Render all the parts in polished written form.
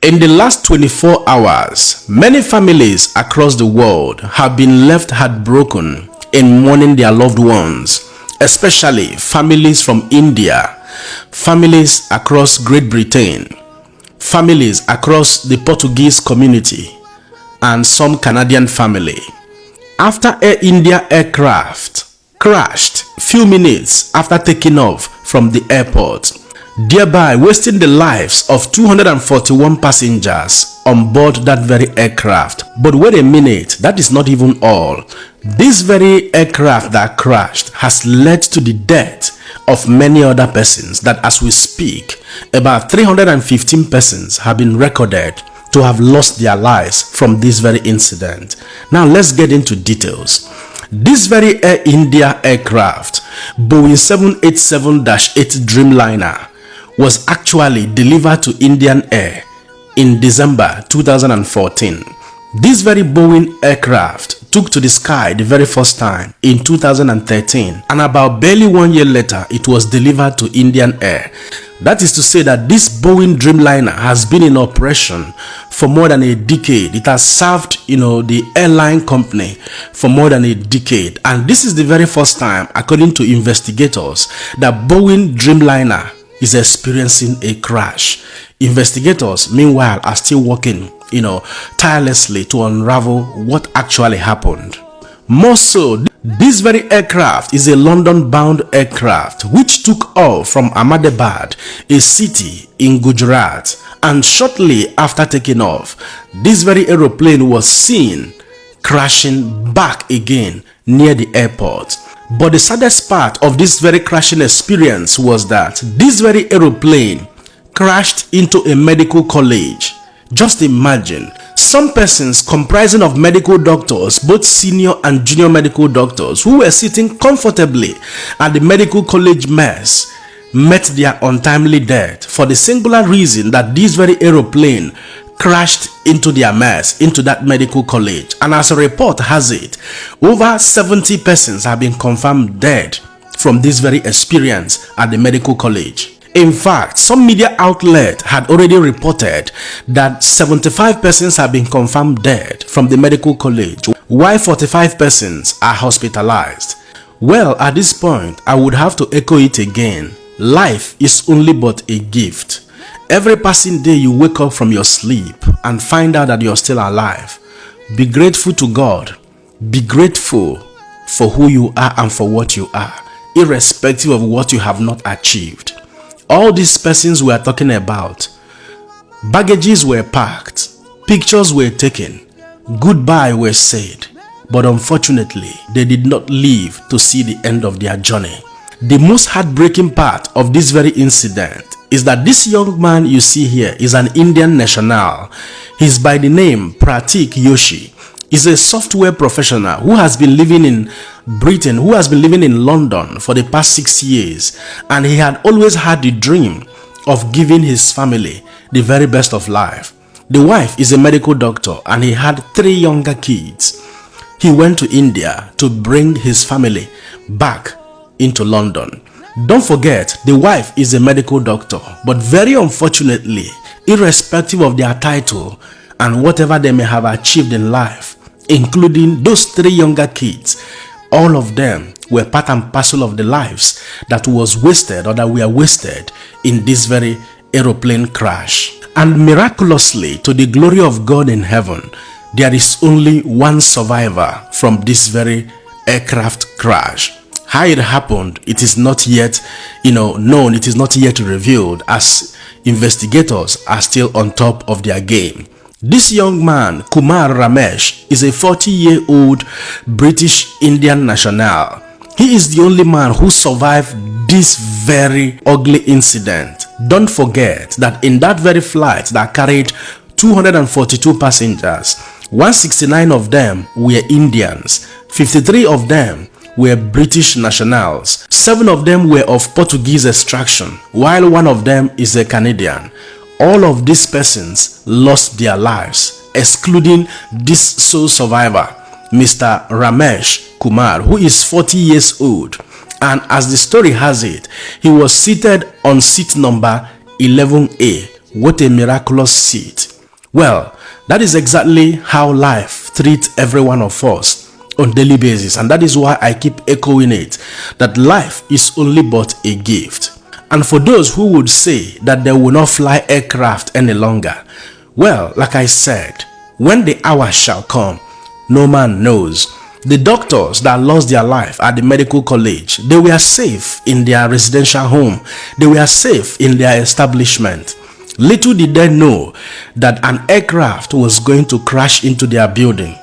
In the last 24 hours, many families across the world have been left heartbroken in mourning their loved ones, especially families from India, families across Great Britain, families across the Portuguese community, and some Canadian family. After Air India aircraft crashed few minutes after taking off from the airport, thereby wasting the lives of 241 passengers on board that very aircraft. But wait a minute, that is not even all. This very aircraft that crashed has led to the death of many other persons, that as we speak, about 315 persons have been recorded to have lost their lives from this very incident. Now let's get into details. This very Air India aircraft, Boeing 787-8 Dreamliner, was actually delivered to Indian Air in December 2014. This very Boeing aircraft took to the sky the very first time in 2013, and about barely 1 year later it was delivered to Indian Air. That is to say that this Boeing Dreamliner has been in operation for more than a decade. It has served, the airline company for more than a decade, and this is the very first time, according to investigators, that Boeing Dreamliner is experiencing a crash. Investigators, meanwhile, are still working, tirelessly to unravel what actually happened. More so, this very aircraft is a London-bound aircraft which took off from Ahmedabad, a city in Gujarat, and shortly after taking off, this very aeroplane was seen crashing back again near the airport. But the saddest part of this very crashing experience was that this very aeroplane crashed into a medical college. Just imagine, some persons comprising of medical doctors, both senior and junior medical doctors, who were sitting comfortably at the medical college mess, met their untimely death for the singular reason that this very aeroplane crashed into their mess, into that medical college. And as a report has it, over 70 persons have been confirmed dead from this very experience at the medical college. In fact, some media outlet had already reported that 75 persons have been confirmed dead from the medical college, while 45 persons are hospitalized. Well, at this point, I would have to echo it again. Life is only but a gift. Every passing day you wake up from your sleep and find out that you're still alive, be grateful to God. Be grateful for who you are and for what you are, irrespective of what you have not achieved. All these persons we are talking about, baggages were packed, pictures were taken, goodbye were said, but unfortunately, they did not live to see the end of their journey. The most heartbreaking part of this very incident is that this young man you see here is an Indian national. He's by the name Pratik Yoshi. He's a software professional who has been living in Britain, who has been living in London for the past 6 years, and he had always had the dream of giving his family the very best of life. The wife is a medical doctor and he had 3 younger kids. He went to India to bring his family back into London. Don't forget, the wife is a medical doctor, but very unfortunately, irrespective of their title and whatever they may have achieved in life, including those 3 younger kids, all of them were part and parcel of the lives that was wasted, or that were wasted in this very aeroplane crash. And miraculously, to the glory of God in heaven, there is only one survivor from this very aircraft crash. How it happened, it is not yet known, it is not yet revealed, as investigators are still on top of their game. This young man, Kumar Ramesh, is a 40-year-old British Indian national. He is the only man who survived this very ugly incident. Don't forget that in that very flight that carried 242 passengers, 169 of them were Indians, 53 of them were British nationals, 7 of them were of Portuguese extraction, while 1 of them is a Canadian. All of these persons lost their lives, excluding this sole survivor, Mr. Ramesh Kumar, who is 40 years old. And as the story has it, he was seated on seat number 11A. What a miraculous seat. Well, that is exactly how life treats every one of us on daily basis, and that is why I keep echoing it, that life is only but a gift. And for those who would say that they will not fly aircraft any longer, well, like I said, when the hour shall come, no man knows. The doctors that lost their life at the medical college, they were safe in their residential home. They were safe in their establishment. Little did they know that an aircraft was going to crash into their building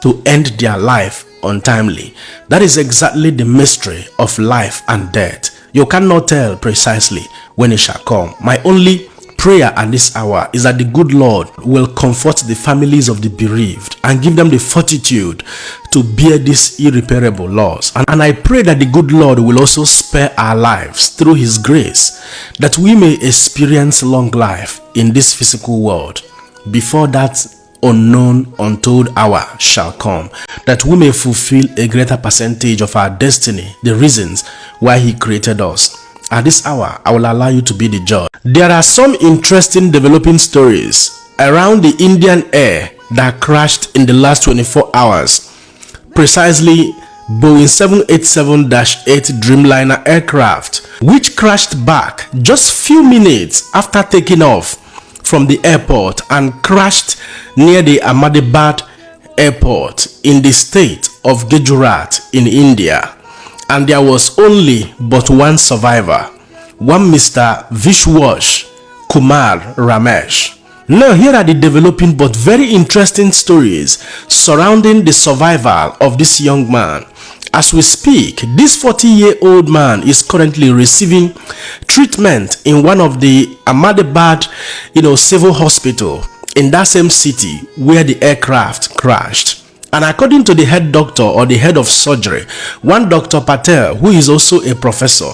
to end their life untimely. That is exactly the mystery of life and death. You cannot tell precisely when it shall come. My only prayer at this hour is that the good Lord will comfort the families of the bereaved and give them the fortitude to bear this irreparable loss. And I pray that the good Lord will also spare our lives through his grace, that we may experience long life in this physical world before that unknown, untold hour shall come, that we may fulfill a greater percentage of our destiny, the reasons why he created us. At this hour, I will allow you to be the judge. There are some interesting developing stories around the Indian Air that crashed in the last 24 hours. Precisely, Boeing 787-8 Dreamliner aircraft, which crashed back just few minutes after taking off from the airport and crashed near the Ahmedabad airport in the state of Gujarat in India. And there was only but one survivor, one Mr. Vishwash Kumar Ramesh. Now here are the developing but very interesting stories surrounding the survival of this young man. As we speak, this 40-year-old man is currently receiving treatment in one of the Ahmedabad, civil hospital in that same city where the aircraft crashed. And according to the head doctor or the head of surgery, one Dr. Patel, who is also a professor,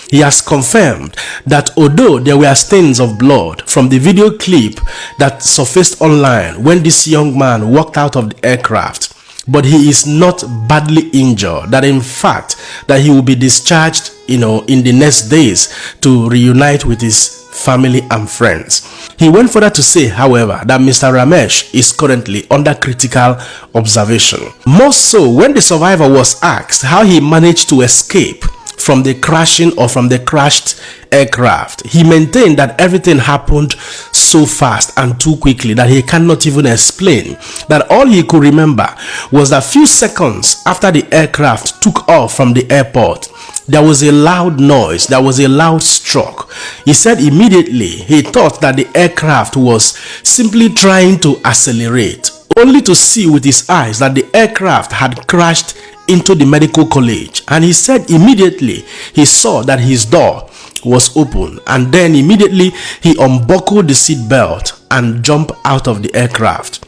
he has confirmed that although there were stains of blood from the video clip that surfaced online when this young man walked out of the aircraft, but he is not badly injured, that in fact that he will be discharged in the next days to reunite with his family and friends. He went further to say, however, that Mr. Ramesh is currently under critical observation. More so, when the survivor was asked how he managed to escape from the crashing or from the crashed aircraft, he maintained that everything happened so fast and too quickly that he cannot even explain. That all he could remember was that few seconds after the aircraft took off from the airport, there was a loud noise, there was a loud stroke. He said immediately he thought that the aircraft was simply trying to accelerate, only to see with his eyes that the aircraft had crashed into the medical college. And he said immediately he saw that his door was open, and then immediately he unbuckled the seat belt and jumped out of the aircraft.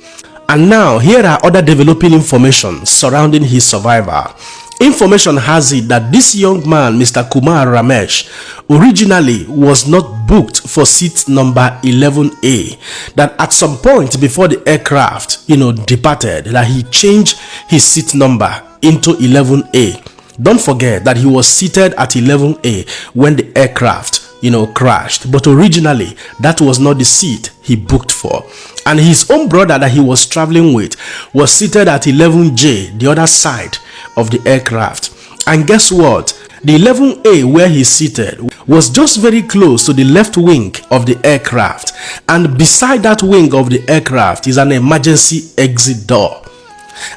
And now here are other developing information surrounding his survival. Information has it that this young man, Mr. Kumar Ramesh, originally was not booked for seat number 11A. That at some point before the aircraft, departed, that he changed his seat number into 11A. Don't forget that he was seated at 11A when the aircraft, crashed. But originally, that was not the seat he booked for. And his own brother that he was traveling with was seated at 11J, the other side of the aircraft. And guess what? The 11A where he's seated was just very close to the left wing of the aircraft. And beside that wing of the aircraft is an emergency exit door.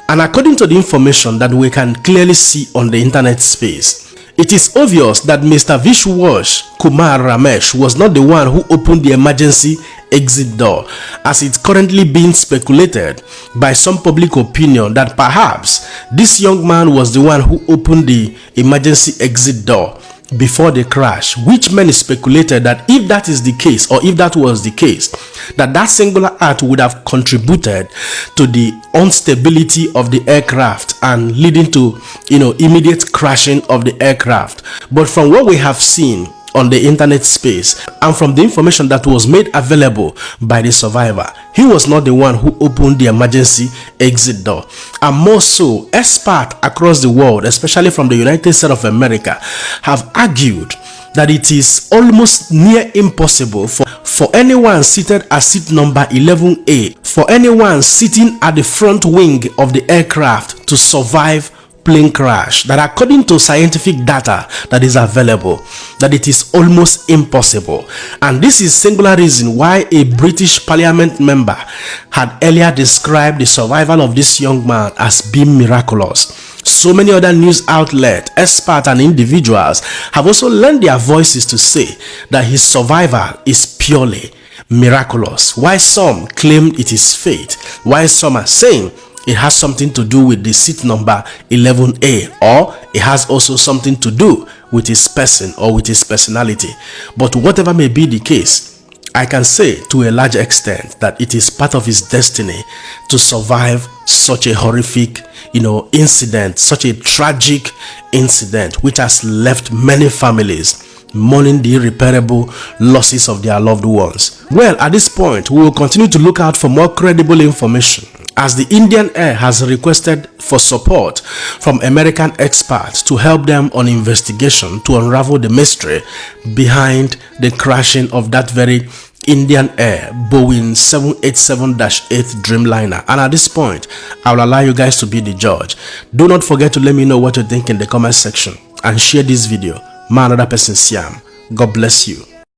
And according to the information that we can clearly see on the internet space, it is obvious that Mr. Vishwash Kumar Ramesh was not the one who opened the emergency exit door, as it's currently being speculated by some public opinion that perhaps this young man was the one who opened the emergency exit door before the crash, which many speculated that if that is the case, or if that was the case, that singular act would have contributed to the instability of the aircraft and leading to immediate crashing of the aircraft. But from what we have seen on the internet space and from the information that was made available by the survivor, he was not the one who opened the emergency exit door. And more so, experts across the world, especially from the United States of America, have argued that it is almost near impossible for anyone seated at seat number 11A, for anyone sitting at the front wing of the aircraft to survive plane crash, that according to scientific data that is available, that it is almost impossible. And this is singular reason why a British Parliament member had earlier described the survival of this young man as being miraculous. So many other news outlets, experts and individuals have also lent their voices to say that his survival is purely miraculous, while some claim it is fate, while some are saying it has something to do with the seat number 11A, or it has also something to do with his person or with his personality. But whatever may be the case, I can say to a large extent that it is part of his destiny to survive such a horrific, incident, such a tragic incident, which has left many families mourning the irreparable losses of their loved ones. Well, at this point, we will continue to look out for more credible information, as the Indian Air has requested for support from American experts to help them on investigation to unravel the mystery behind the crashing of that very Indian Air Boeing 787-8 Dreamliner. And at this point, I will allow you guys to be the judge. Do not forget to let me know what you think in the comment section, and share this video. Man, another person, Siam. God bless you.